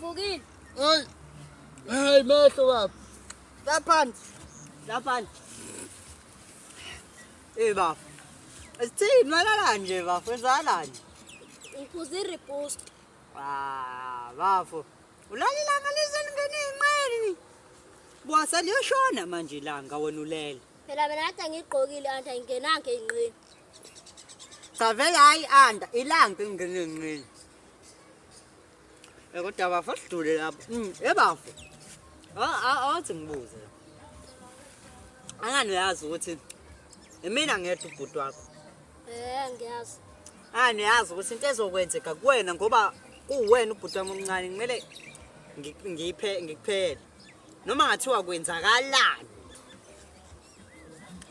Uvukile. Hey. Hey mehlo baba. Laphansi. Bafo. Sithini malala nje bafo, wenzalani? Ngiphuza i-repost. Bafo. Ulalilanga lizongena inqeni. Bwasa liyoshona manje ilanga wena ulele. Phela mina kade ngigqokile anti ayingenanga ey'nqeni. Cha vele hayi anda ilanga ingene enqeni. Kodwa bafo sidule lapho. Bafo. Awuthi ngibuze. Angani uyazi ukuthi mina ngedwa ubhuti wakho. Ngiyazi. Niyazi ukuthi into ezokwenzeka kuwena ngoba kuwena ubhuti wami omncane kumele ngikuphele. Noma ngathiwa kwenzakalani.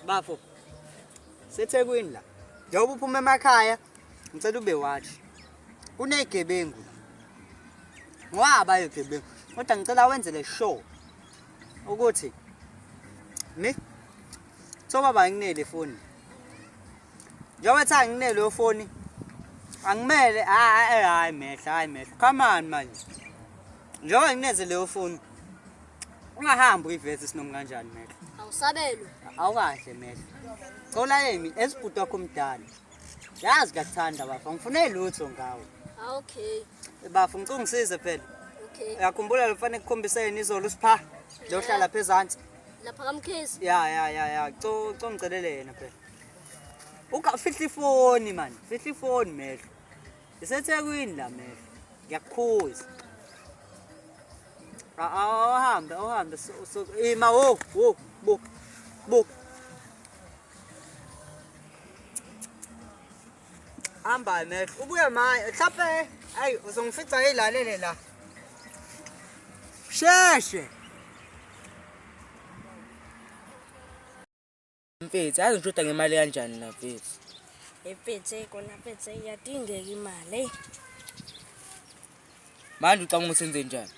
Bafo. SeThekwini la. Njengoba uphuma emakhaya, ngicela ube watch. Kunegebengu. Ngoba ayegebengu. Kodwa ngicela wenze le show. Ukuthi Soba banginele ifoni. Njengoba ethi anginele lo foni. Angimele hayi mehla. Come on manje. Njengoba ngineze leyo foni. Ungahambi uyivethe sinom kanjani mehla. Awusabelwe. Awukahle mehla. Xola yemi esibhuti wakho omdala. Yazi kakuthanda bafo, ngifune lutho ngawe. Okay. Bafo ngicela ungisize phela. Okay. Uyakhumbula lo kufanele ukukhombisene izolo sipha. Lohlala lapha ezantsi. Lapha kaMkhezi. Ya. Ngicela yena phela. Ukafihla ifoni man. Fihla ifoni mehlo. IseThekwini la mehlo. Ngiyakukhuza. Awuhambe so ima wo buka. Hamba mehlo. Ubuye manje. Mhlawumbe hayi uzongifica ilalele la. Sheshe. Mfethu, yazi ngishoda ngemali kanjani la mfethu? Mfethu iyadingeka imali. Manje ucanga usenze njani?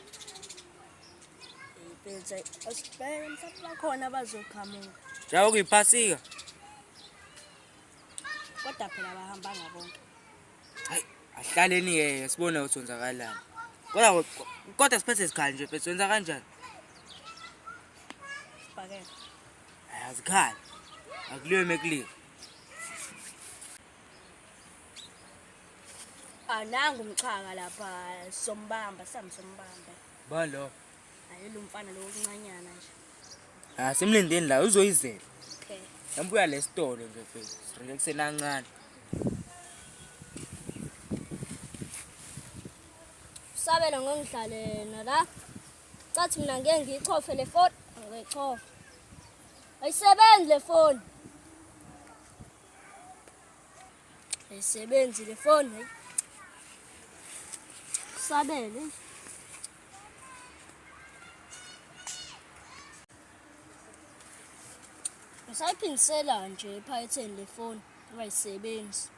Mfethu asibheke mhlawumbe bakhona abazoqhamuka. Njengoba kuyiphasika. Kodwa phela bahambanga bonke. Hayi, ahlaleni sibone ukuthi wenzakalani. Kodwa siphethe isikhali nje mfethu, wenza kanjani? Sibhakela. Ayazikhali. Akuliwe mekuliwe. Nangu umchaka lapha sombamba. Bani lo? Hayi lo mfana lo okuncanyana nje. Simlindeni la uzoyizela. Okay. Yambuya le store nje mfethu. Siringe kusenancane. Sabela ngongidlalela la. Cathi mina ngeke ngiyichofe le phone, ngiyichofa. Ayisebenzi le phone. Ayisebenzi le phone, hayi. Sabele. Ngisayiphinisela nje ephaketheni le phone, ungayisebenzi.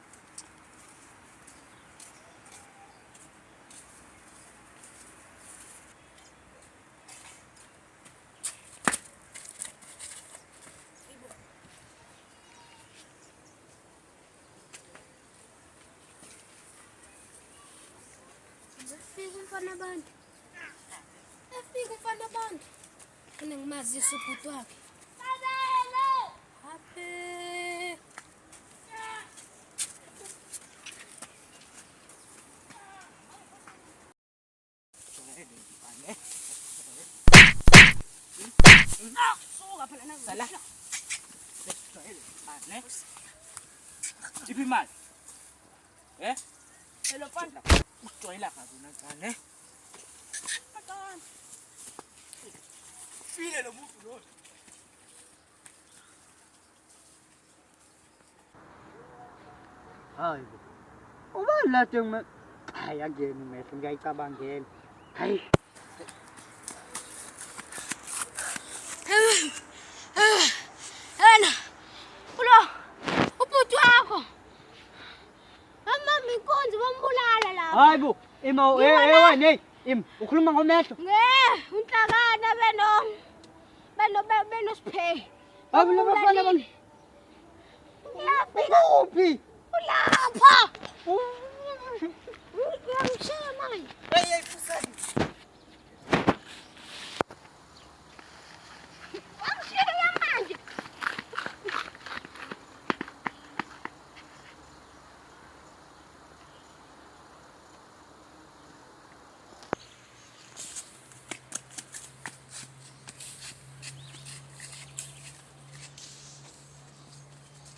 Efika umfana abantu. Kune ngimazisa ubhuti wakhe. Happy. Suka phela Sala. Tiphi imali. Hello mfana. Ujoyela kazi unancane. Patana. File lo muntu lo. Hayi. Ubani lathi hayi angeni mehlo ngiyayicabangela. Hayi. Ena. Ulo. Ubhuti wakho. Mama inkonzo bambulala la. Hayi bo, wena ukhuluma ngomehlo. Unhlakana benosiphe. Hayi lo bafana bami. Kuphi? Ulapha. Uyamshiya manje. Hey,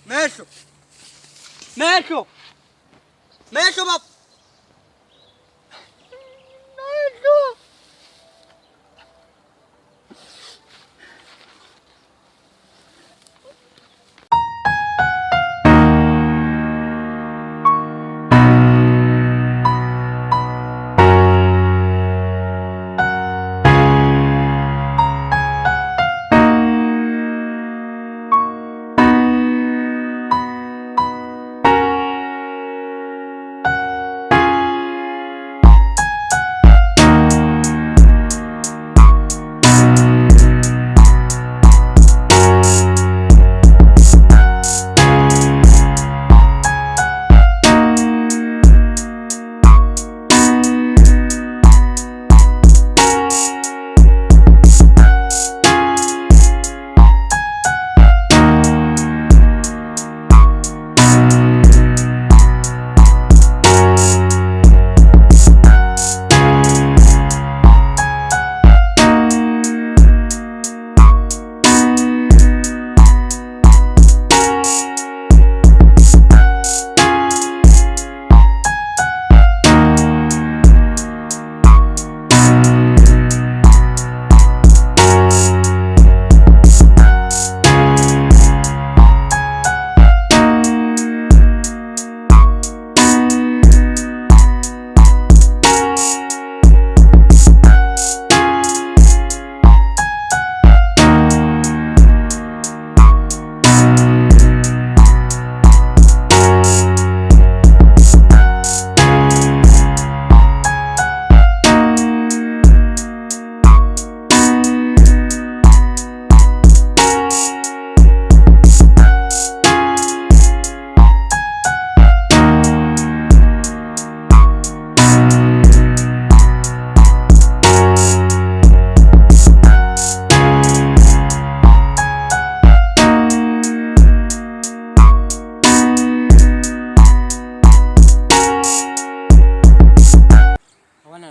Mehlo. Mehlo. Mehlo baba. Mehlo.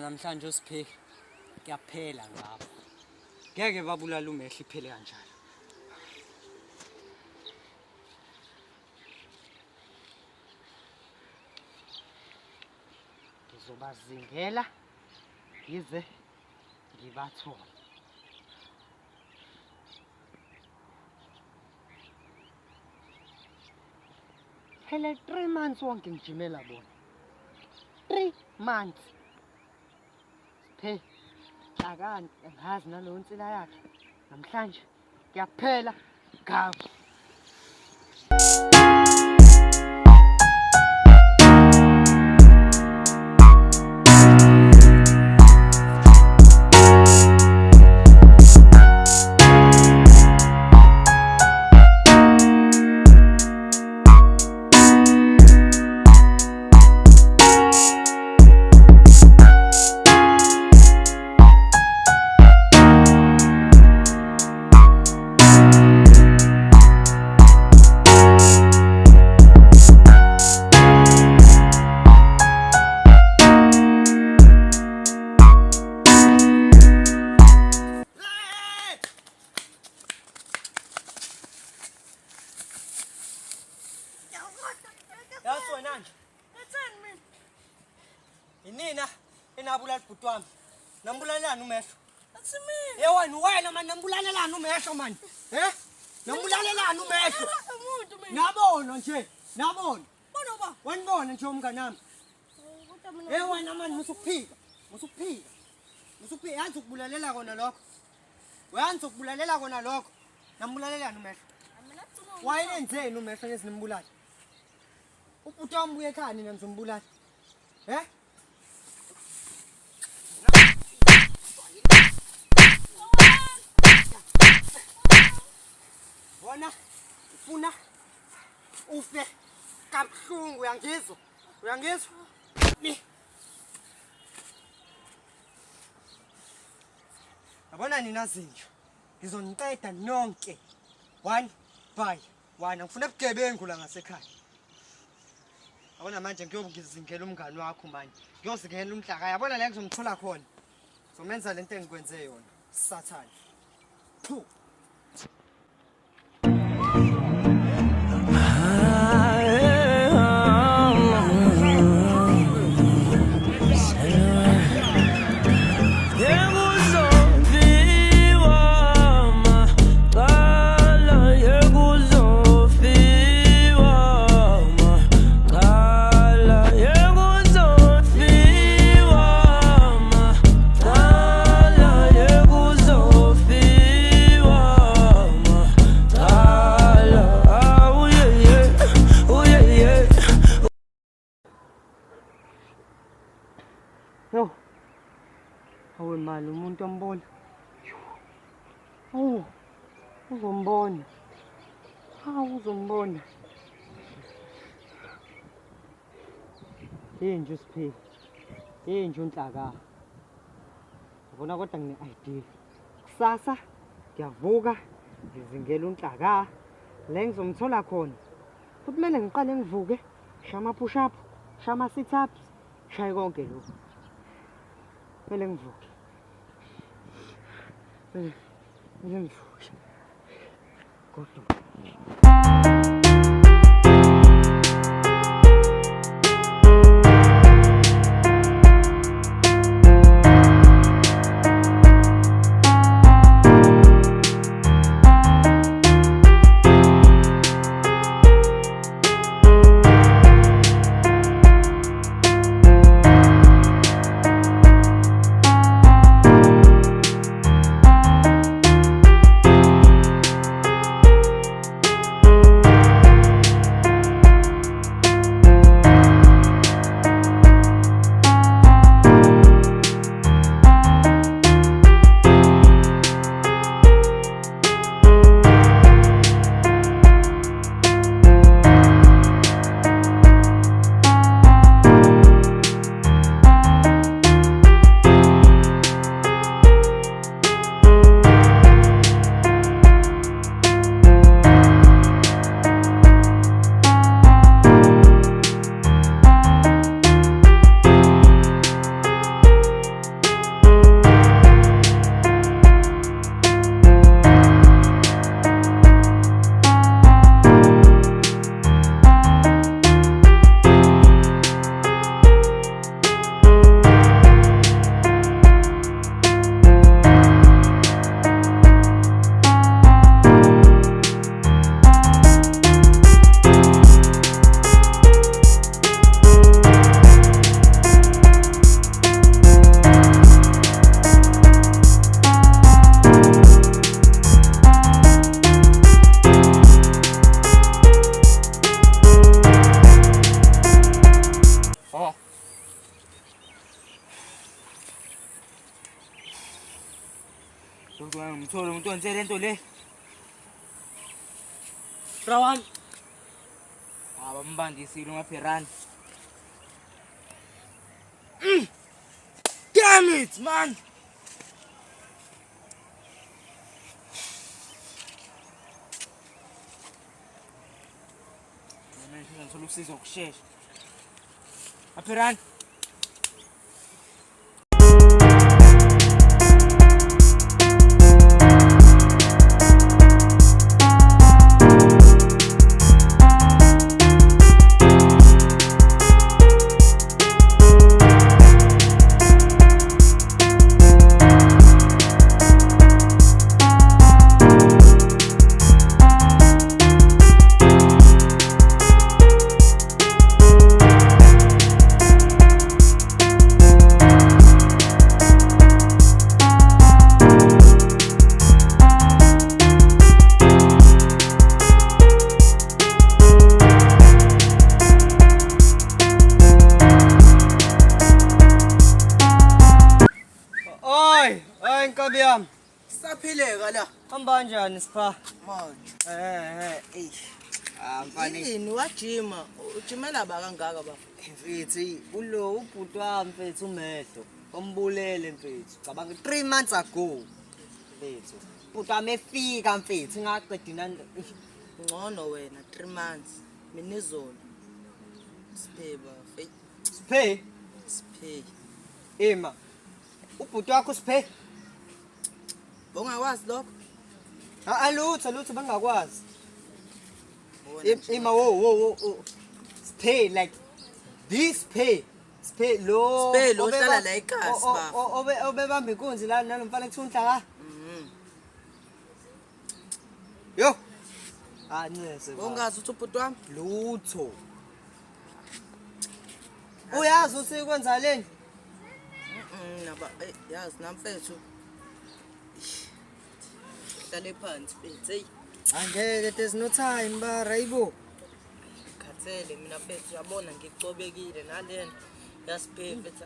Namhlanje usipheki kuyaphela ngapha. Ngeke babulala umehlo iphele kanjalo. Ngizobazingela ngize ngibathole. Phela 3 months wonke ngijimela bona. 3 months. Hey, hlakani ngazi nalowo nsila yakhe. Namhlanje kuyaphela ngapha. Inina enabulala ibhuti wami. Nambulalelani umehlo? Asimini. Yewena wena manje nambulalelani umehlo manje? Nambulalelani umehlo? Nabona nje, nabona. Bona ba? Wanibona nje umngane nami. Wena manje musukuphika. Musukuphika. Musukuphika yanzi ukubulalela kona lokho. Uyanzi ukubulalela kona lokho. Nambulalelani umehlo? Wayenzeni umehlo ngezinibulala? Ubhuti wami ubuye ekhaya nina nizombulala. Bona ufuna ufe kabuhlungu uyangizwa? Uyangizwa? Yabona nina zinja. Ngizoniqeda nonke. 1 by 1. Ngifuna ebugebengu la ngasekhaya. Yabona manje ngiyobuzingela umngane wakho manje. Ngiyozingela umhlaka. Yabona la ngizomthola khona. Zomenza lento engikwenze yona. Sathane. Phu. mali umuntu ombona. Oh. Uzombona. Uzombona. Nje Siphe. Nje uNhlaka. Ubona kodwa ngine-idea. Kusasa ngiyavuka ngizingela uNhlaka. La ngizomthola khona. Futhi kumele ngiqale ngivuke, shama push up, shama sit ups, shaye konke lokho. Kumele ngivuke. Kumele ngivuke. Kodwa ngimthole umuntu onse lento le. Rawan. Abambandisile uMapherani. Damn it, man. Mina ngizothola usizo ngokusheshsha. Mapherani. Nkabi yami. Saphileka la. Hamba kanjani Sipha? Manje. Mfana yini wajima? Ujimela ba kangaka ba? Mfethu, ulo ubhuti wami mfethu uMehlo. Ombulele mfethu. Cabanga 3 months ago. Mfethu. Ubhuti wami efika mfethu ngaqeda inani. Ngcono wena 3 months. Mina izolo. Siphe ba, hey. Siphe. Ema. Ubhuti wakho Siphe. Ungakwazi lokho? Lutho bangakwazi. Ema wo. Siphe like this Siphe lo. Siphe lo hlala la ekhasi ba. Obebamba inkunzi la nanomfana ekuthiwa uNhlaka. Yo. Ncese ba. Ungazi uthi ubhuti wami? Lutho. Uyazi usikwenza leni? Naba yazi namfethu. Hlale phansi mfethu hey. Angeke there's no time ba rayibo. Khathele mina mfethu uyabona ngicobekile nalena yasiphe mfethu.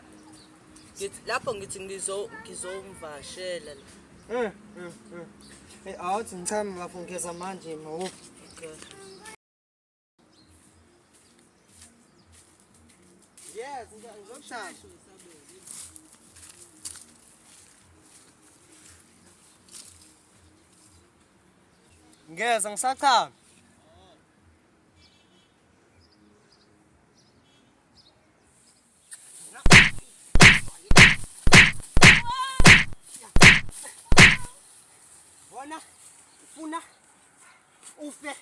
lapho ngithi ngizomvashela la. Awuthi ngichame bafungeza manje no. Okay. Yes, ngizokushaya. Ngeza ngisachama. Wona ufuna ufe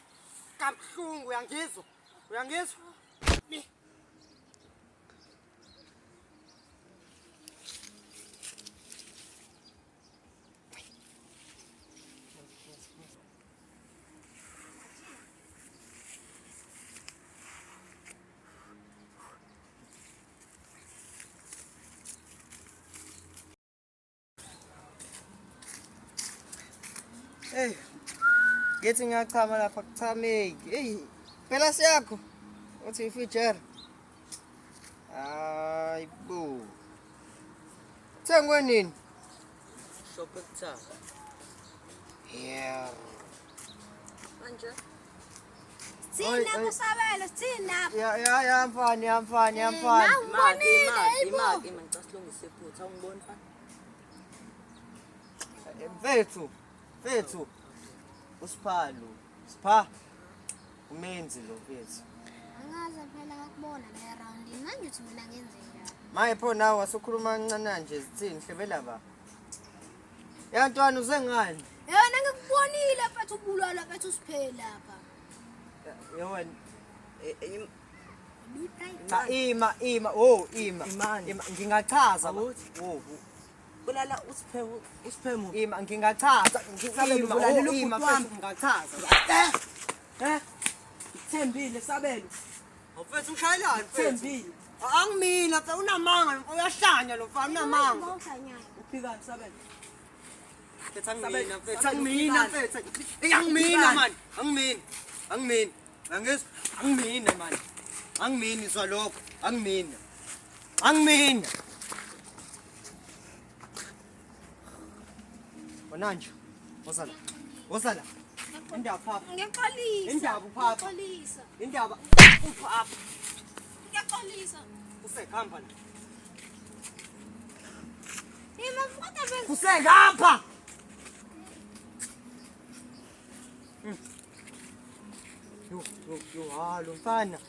kabuhlungu uyangizwa? Uyangizwa? Hey, ngithi ngiyachama lapha kuchameki. Hey, phela siyakho. Uthi ifeature. Hayibo. Thengwe nini? Shop ekuthatha. Yeah. Manje Sina kusabela sina. Ya mfana. imali ngicela silungise iphutha ungibona mfana. Mfethu. Usiphalo. Sipha. Umenzi lo mfethu. Angaze phela akubona la around manje uthi mina ngenzeni. Maye pho nawe wasukhuluma kancane nje sithini hlebela ba. Ya ntwana uzengani? Yena ngikubonile mfethu ubulala mfethu siphela lapha. Yewena Ima. ima. Oh, ima. Imani. Ngingachaza ba. Awuthi. Oh. Bulala usiphemu. Ima ngingachaza. Sabelo, bulalela Ima ubhuti wami. mfethu ngingachaza. Thembile Sabelo. Mfethu ushayelani mfethu? Thembile. Angimina mfethu unamanga uyahlanya lo mfana unamanga. Uphikani Sabelo? Mfethu angimina mfethu. Angimina man. Angimina. Angizwa? Angimina man. Angimina izwa lokho. Angimina. Bonanjo. Wosala. Indaba phapha. Ngiyaxolisa. Indaba uphapha. Ngiyaxolisa. Indaba uphapha. Ngiyaxolisa. Kusengapha la. Ima mfata bese. Kusengapha. Yo, mfana.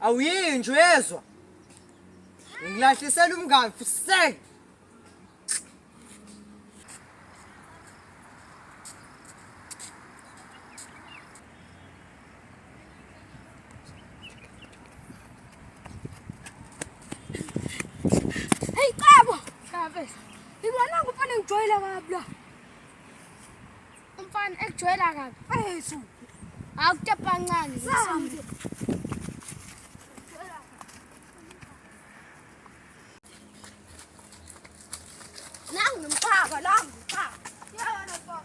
Awuyinje uyezwa? Ngilahlisela umngane fuseke. Hey Qabo. Kabe. Ngibona ngufana ngijoyela kabi la. Umfana ekujoyela kabi. Esu. Akutepa kancane ngisambe. Nangimchaka la ngichaka. Yena mfana.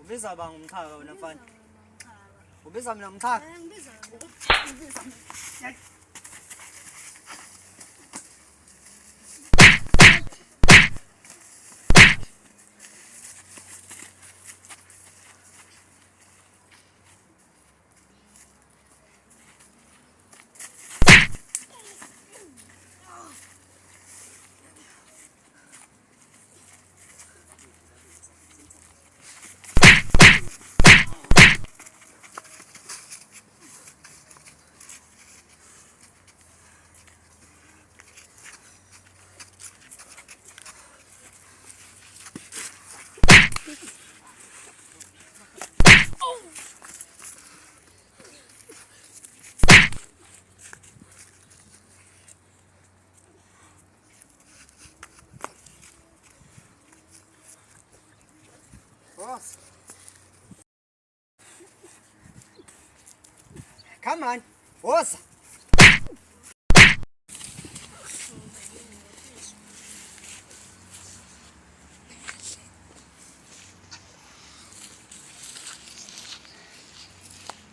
Ubiza banga umchaka wena mfana. Ubiza mina umchaka. Ngibiza. Boss. Come on. Boss.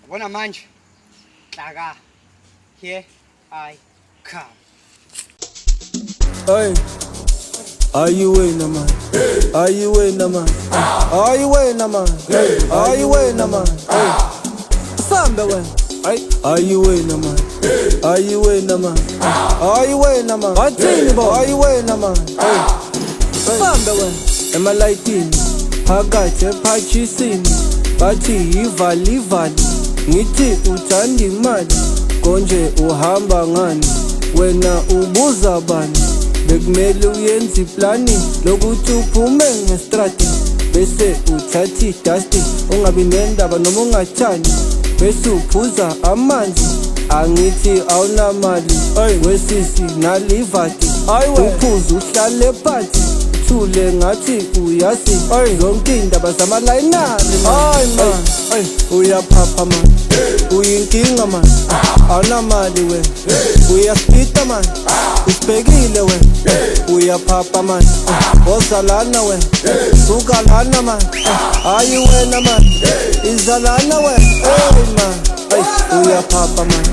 Bona manje. Hlaka. Here I come. Hey, are you winner, man? Are you winner, man? Are you winner, man? Are you winner, man? Samba when? Are you winner, man? Are you winner, man? Are you winner, man? Are you winner, man? Samba when? Am I lighting? Phakathi ephathisini bathi yivali ivali ngithi uthanda imali konje uhamba ngani wena ubuza bani bekumele uyenze iplani lokuthi uphume ngestrati bese uthatha idasti ungabi nendaba noma ungathandi bese uphuza amanzi angithi awunamali wesisi nalivati uphuza uhlale phansi thule ngathi uyasi zonke indaba zamalayinali man uyaphapha man uyinkinga man awunamali we uyaspita man usibhekile we uyaphapha man ozalana we sukalana man hayi wena man izalana we man uyaphapha man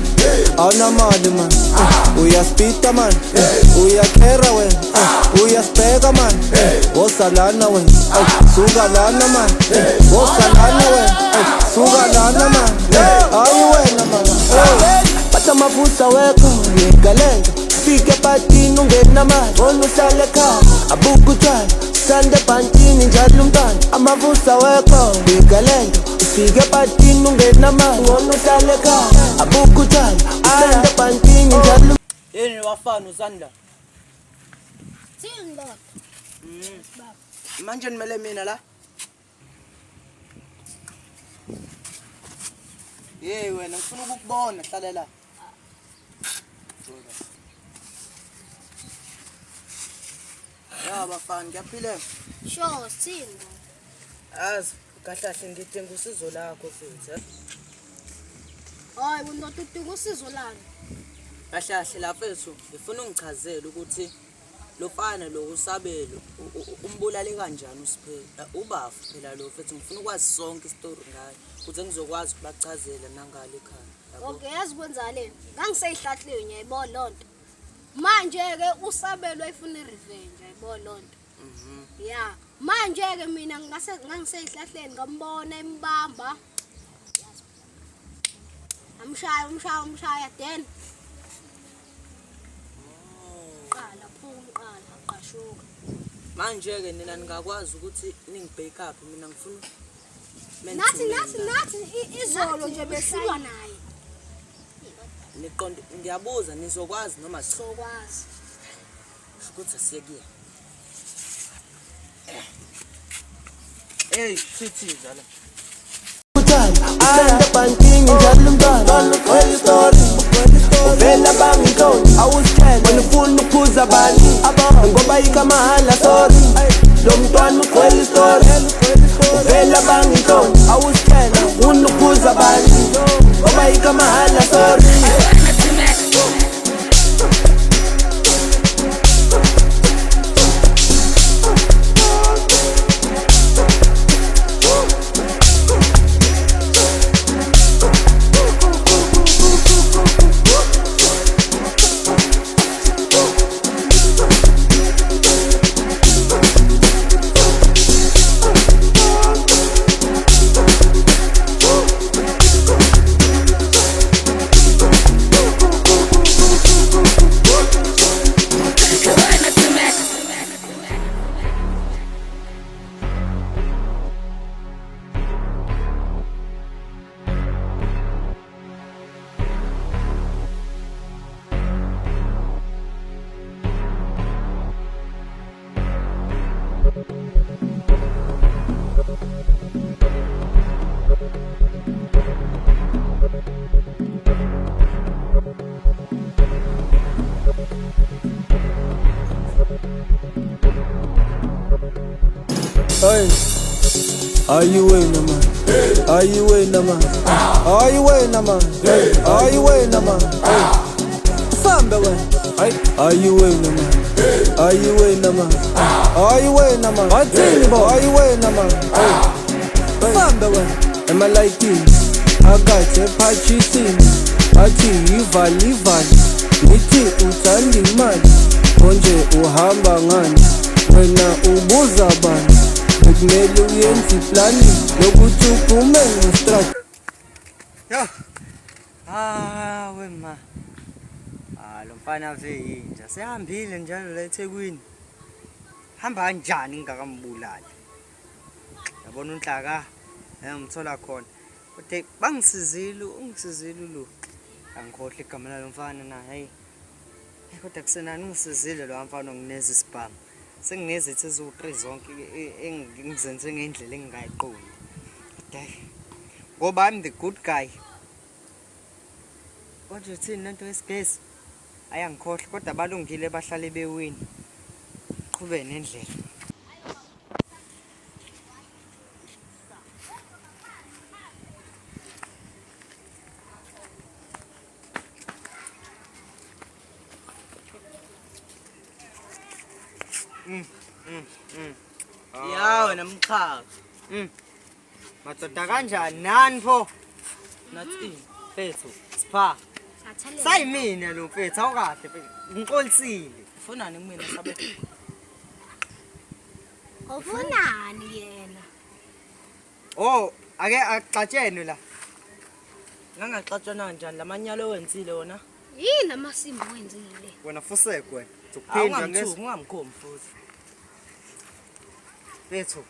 awunamali man uyaspita man uyakhera we uyasibheka man ozalana we sukalana man ozalana we sukalana man hayi wena man batha amavusa wekho ngegalenga fike patini ungena manje wona uhlale ekhaya abuka utshwala sande bhantini njalo umntwana amavusa wekho ngegalenga fike patini ungena manje wona uhlale ekhaya abuka utshwala sande bhantini njalo yini wafana usanda Thini baba? manje nimele mina la hey wena ngifuna ukukubona hlale la ya bafana ngiyaphila Sure, thini baba? azi kahlahle ngidinga usizo lakho futhi Hayi undoda udinga usizo lani? kahlahle lafethu ngifuna ungichazele ukuthi lo fana lo usabelo umbulale kanjani usiphela ubafu phela lo mfethu ngifuna ukwazi sonke istory ngayo ukuze ngizokwazi ukubachazela nangale ekhaya Okay, yazi kwenzakaleni? Ngangiseyihlahleni uyayibona lonto. Manje ke usabelo ayifuna irevenge ayibona lonto. Yeah, manje ke mina ngangiseyihlahleni ngambona embamba. Amshaya then. Qala phuma qashuka. manje ke nina ningakwazi ukuthi ningibheke up mina ngifuna Nathi izolo nje besilwa naye. niqonde ngiyabuza nizokwazi noma Sokwazi. ukuthi siyekuya hey sithiza la Sande bhantini njalo umntwana story uvela bangitoni awusithele wena ufuna ukuphuza bani ngoba ikamahala sorry lo mntwana ugcwele story uvela bangitoni awusithele ufuna ukuphuza bani ngoba ikamahala sorry Hey, are you winner, man? Are you winner, man? Are you winner, man? Are you winner, man? Samba when? Are you winner, man? Are you winner, man? Are you winner, man? Are you winner, man? Samba when? Am I like this? I got a patchy scene. I see you valley. Niti uthanda imali konje uhamba ngani wena ubuza bani bekumele uyenze iplani lokuthi uphume ngestrike. Yo. Wema. Lo mfana ave yinja. Sehambile njalo la eThekwini. Hamba kanjani ngingakambulali? Yabona uNhlaka ngimthola khona. Kodwa ungisizile lo. Angikhohle igama lalo mfana na. Hey. Kodwa kusenani ungisizile lo mfana ngineza isibhamu. Sengineze ithi ezo3 zonke engizenze ngendlela engingayiqondi. Kodwa ngoba I'm the good guy. Kodwa uthini lento yesigesi? Ayangikhohle kodwa balungile bahlale bewini. Qhube nendlela. yawe namchaza Madoda kanjani nani pho? nathi Mfethu, sipha. Sathele. Sayimina lo mfethu awukade ngixolisile. ufunani kumina sabe Ufunani yena? Oh, ake axatshene la. ngangaxatshana kanjani lamanyalo wenzile wona Yini amasimba wenzile? Wena fuseke wena. Uzokuphinda awungamthuki ungamkhombi futhi mfethu.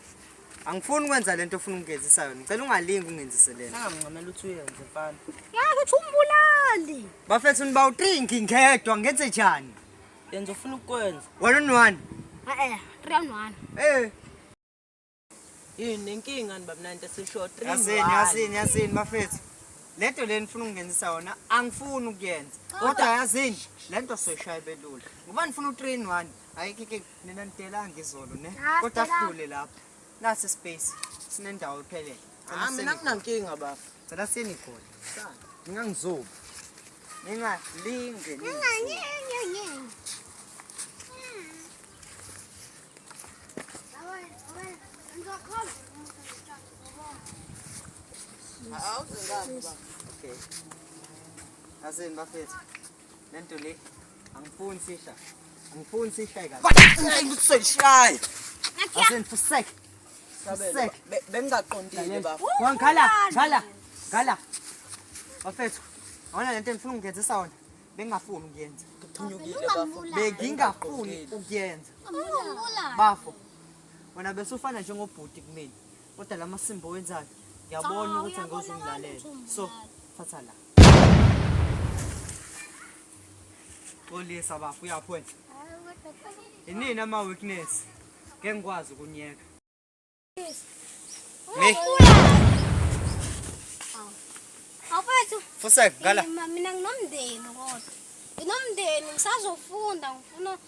Angifuni ukwenza lento ofuna ukungenzisa yona. Ngicela ungalingi ungenzise lento. sangamncamela uthi uyenze mfana Yazi uthi umbulali. Bafethu nibawutrinki ngedwa ngenze njani? yenza ufuna ukwenza Wena unwani? 3-1. yini inkinga nibamnandi sisho Yazini bafethu. Lento le nifuna ukungenzisa yona angifuni ukuyenza. Kodwa yazini lento soyishaya belula. Ngoba nifuna u3-1. Hayi kike nina nidelanga izolo ne. Kodwa sidlule lapha. Nasi space. Sinendawo iphelele. mina nginankinga baba Cela sini khona. Ngingangizobi. Ningalinge. Okay. Yazini bafethu. Lento le angifuni sisha. Angifuni sishaye kahle. useshaya Yazini fuseke. sabelo bengaqondile baba Gala. Bafethu. Awona lento engifuna ukungenzisa yona. Bengingafuni ukuyenza. kuphunyukile bafo Bengingafuni ukuyenza. Umbulali. Bafo. Wena bese ufana njengobhuti kumina. Kodwa lamasimbo wenzayo. Ngiyabona ukuthi angizongilalela. So, thatha la. Polisa bafo uyaphona. Inini ama weakness? Ngeke ngikwazi ukunyeka. Me. Awufethu. Fuseke gala. Mina nginomndeni kodwa. Nginomndeni ngisazofunda ngifuna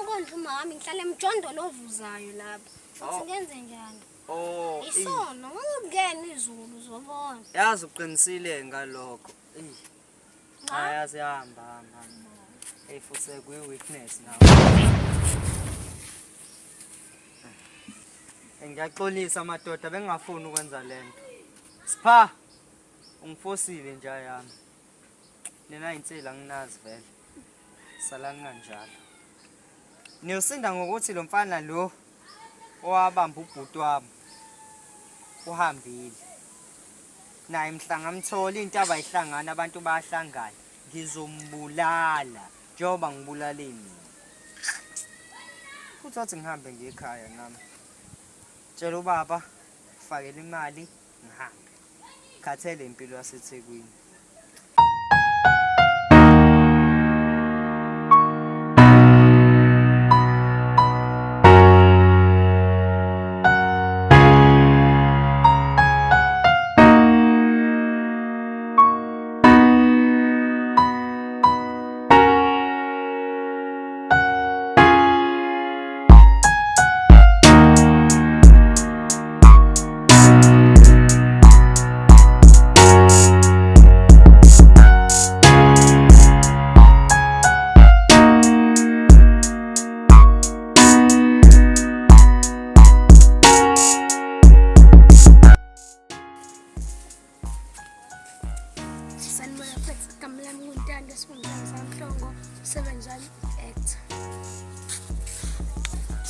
ukondla umama ngihlale emjondolo ovuzayo lapha. Uthi ngenze njani? Oh, Isono ngokungena izulu uzobona. yazi uqinisile ngalokho. Ayazi hamba. Hey fuseke kuyi weakness nawe. Ngiyaxolisa madoda bengingafuni ukwenza lento. Sipha. Ungifosile nje yami. Nina insila nginazi vele. Salani kanjalo. Niyosinda ngokuthi lo mfana lo owabamba ubhuti wami uhambile. Naye mhlanga mthola into abayihlangana abantu bayahlangana. Ngizombulala njengoba ngibulale mina. Kuthi ngihambe ngiye ekhaya nami. Tshela ubaba fakela imali ngihambe. Khathele impilo yaseThekwini.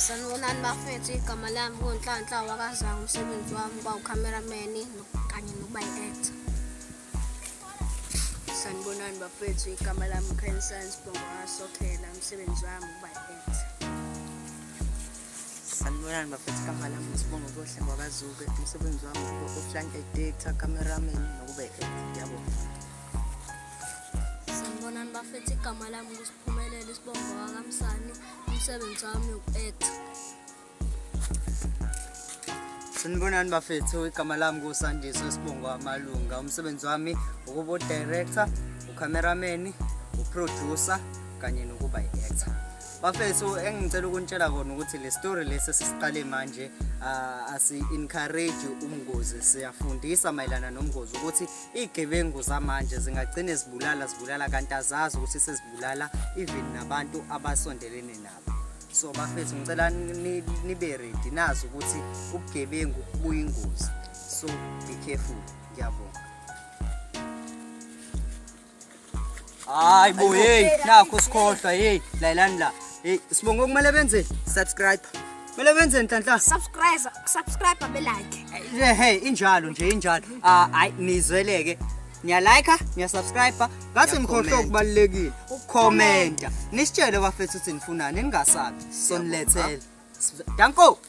Sanibonani bafethu, igama lami kunhlanhla wakazanga, umsebenzi wami uba ucameraman kanye nokuba yi-actor. Sanibonani bafethu, igama lami uKhanyisani Sibongo Sokhela, umsebenzi wami uba yi-actor. Sanibonani bafethu, igama lami uSibongo Kohle ngwakaZuke, umsebenzi wami offline editor, cameraman nokuba yi-actor. Ngiyabonga. Sanibonani bafethu, igama lami nguSiphumelele Sibongo wakamsani, umsebenzi wami uku-actor. Sanibonani bafethu, igama lami nguSandiso Sibongo Amalunga, umsebenzi wami ukuba director, ucameraman, uproducer kanye nokuba yi-actor. Bafethu engicela ukunitshela kona ukuthi le story lesi sisiqale manje asi-encourage umngozi, siyafundisa mayelana nomngozi ukuthi igebengu zamanje zingagcine zibulala kanti azazi ukuthi sezibulala even nabantu abasondelene nabo. So bafethu ngicela nibe ready nazi ukuthi ubugebengu buyingozi, so be careful. Ngiyabonga. Hayi bo, hey nakho sikhohlwa, hey layelani la. Hey Sibongo kumele benze subscribe. Kumele benze nhlanhla. Subscribe be-like. Hey injalo nje injalo. Hayi nizweleke. Niya-like, niya-subscribe, ngathi nikhohlwe okubalekile. Ucomment. Nisitshele bafethu ukuthi nifunani, ningasabi. Sonilethele. Danko.